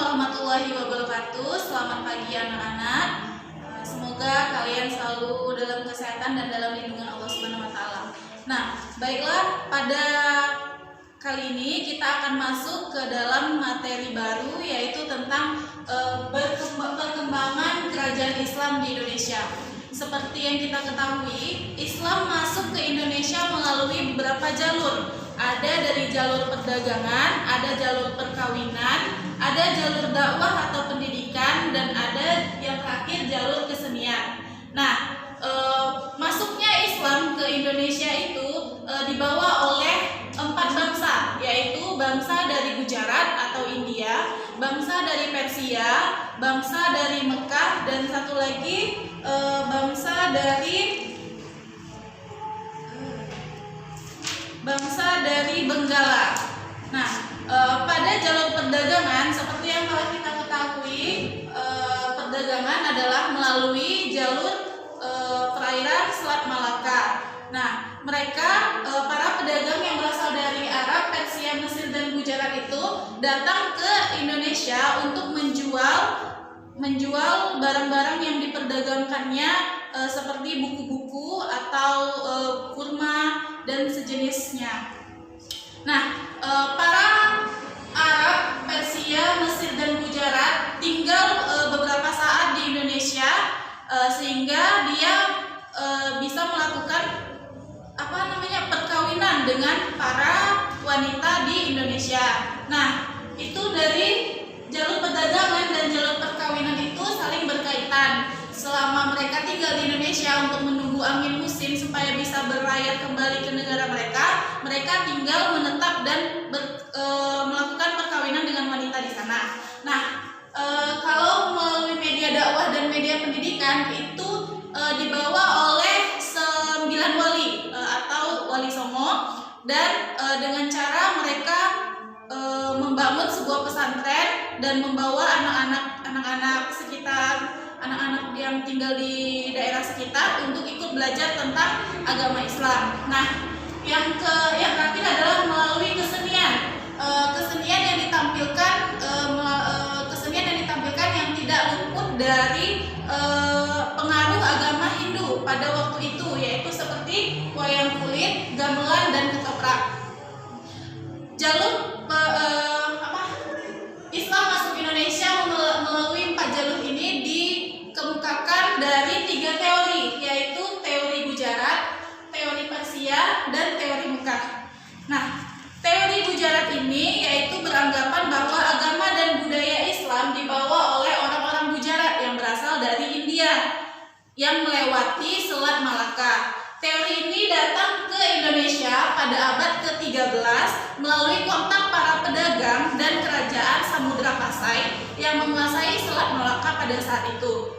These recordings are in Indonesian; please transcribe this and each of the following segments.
warahmatullahi wabarakatuh. Selamat pagi anak-anak. Semoga kalian selalu dalam kesehatan dan dalam lindungan Allah Subhanahu wa taala. Nah, baiklah, pada kali ini kita akan masuk ke dalam materi baru, yaitu tentang perkembangan kerajaan Islam di Indonesia. Seperti yang kita ketahui, Islam masuk ke Indonesia melalui beberapa jalur. Ada dari jalur perdagangan, ada jalur perkawinan, ada jalur dakwah atau pendidikan, dan ada yang terakhir jalur kesenian. Nah, masuknya Islam ke Indonesia itu dibawa oleh 4 bangsa, yaitu bangsa dari Gujarat atau India, bangsa dari Persia, bangsa dari Mekah, dan satu lagi bangsa dari Benggala. Nah, pada jalur perdagangan, seperti yang telah kita ketahui, perdagangan adalah melalui jalur perairan Selat Malaka. Nah, mereka para pedagang yang berasal dari Arab, Persia, Mesir, dan Gujarat itu datang ke Indonesia untuk menjual barang-barang yang diperdagangkannya, seperti buku-buku atau kurma dan sejenisnya. Nah, para Arab, Persia, Mesir, dan Gujarat tinggal beberapa saat di Indonesia, sehingga dia bisa melakukan perkawinan dengan para wanita di Indonesia. Nah, itu dari jalur perdagangan dan jalur perkawinan itu saling berkaitan. Selama mereka tinggal di Indonesia untuk menunggu angin musim supaya bisa berlayar kembali ke negara mereka, mereka tinggal menetap dan melakukan perkawinan dengan wanita di sana. Nah, kalau melalui media dakwah dan media pendidikan itu dibawa oleh 9 wali atau wali songo, dan dengan cara mereka membangun sebuah pesantren dan membawa anak-anak sekitar, anak-anak yang tinggal di daerah sekitar untuk ikut belajar tentang agama Islam. Nah, yang terakhir adalah melalui kesenian. Kesenian yang ditampilkan yang tidak luput dari pengaruh agama Hindu pada waktu itu, yaitu seperti wayang kulit, gamelan, dan ketoprak. Jalur Islam masuk Indonesia melalui 4 jalur ini dikemukakan dari 3 teori, yaitu teori Gujarat, teori Persia, dan teori Mekah. Nah, teori Gujarat ini yaitu beranggapan bahwa agama dan budaya Islam dibawa oleh orang-orang Gujarat yang berasal dari India yang melewati Selat Malaka. Teori ini datang ke Indonesia pada abad ke-13 melalui kontak para pedagang dan kerajaan Samudra Pasai yang menguasai Selat Malaka pada saat itu.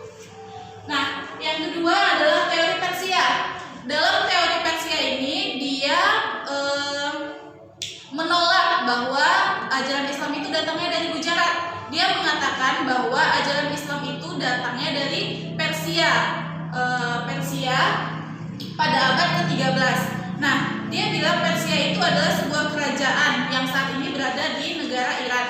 Nah, yang kedua adalah teori Persia. Dalam teori Persia ini dia menolak bahwa ajaran Islam itu datangnya dari Gujarat. Dia mengatakan bahwa ajaran Islam itu datangnya dari Persia pada abad ke-13. Nah, dia bilang Persia itu adalah sebuah kerajaan yang saat ini berada di negara Iran.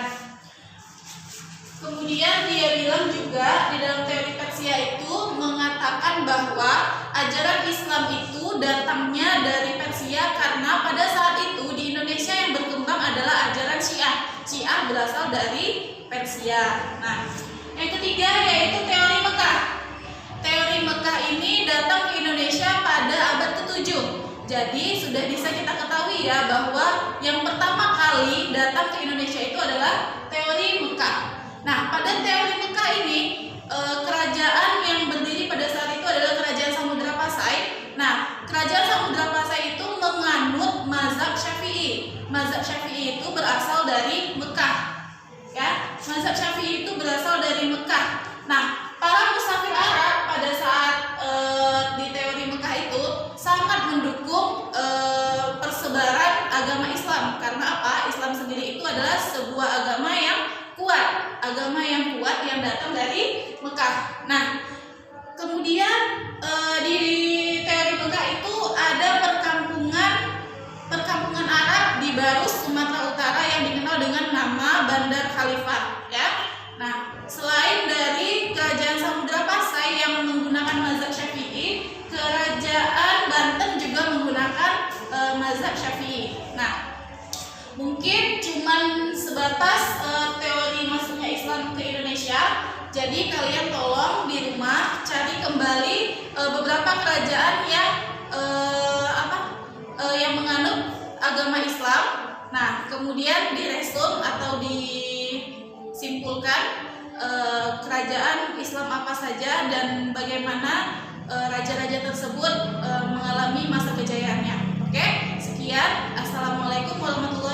Kemudian dia bilang juga di dalam teori Persia itu mengatakan bahwa ajaran Islam itu datangnya dari Persia karena pada saat itu di Indonesia yang berkembang adalah ajaran Syiah. Syiah berasal dari Persia. Nah, yang ketiga yaitu teori Mekah. Teori Mekah ini datang ke Indonesia pada abad ke-7. Jadi sudah bisa kita ketahui ya bahwa yang pertama kali datang ke Indonesia itu adalah teori Mekah. Nah, pada teori Mekah ini kerajaan yang berdiri pada saat itu adalah kerajaan Samudra Pasai. Nah, kerajaan Samudra Pasai itu menganut mazhab Syafi'i. Mazhab Syafi'i itu berasal dari Mekah. Ya, mazhab Syafi'i itu berasal dari Mekah. Nah, para musafir Arab pada saat di teori Mekah itu sangat mendukung persebaran agama Islam. Karena apa? Islam sendiri itu adalah sebuah agama yang kuat, yang datang dari Mekah. Nah, kemudian di teori Mekah itu ada perkampungan Arab di Barus, Sumatera Utara yang dikenal dengan nama Bandar Khalifah. Ya, Nah, selain dari kerajaan Samudra Pasai yang menggunakan mazhab Syafi'i, kerajaan Banten juga menggunakan mazhab Syafi'i. Nah, mungkin cuman sebatas teori masuknya Islam ke Indonesia. Jadi kalian tolong di rumah cari kembali beberapa kerajaan yang yang menganut agama Islam. Nah, kemudian diresum atau disimpulkan kerajaan Islam apa saja dan bagaimana raja-raja tersebut mengalami masa kejayaannya. Oke, sekian. Assalamualaikum warahmatullahi wabarakatuh.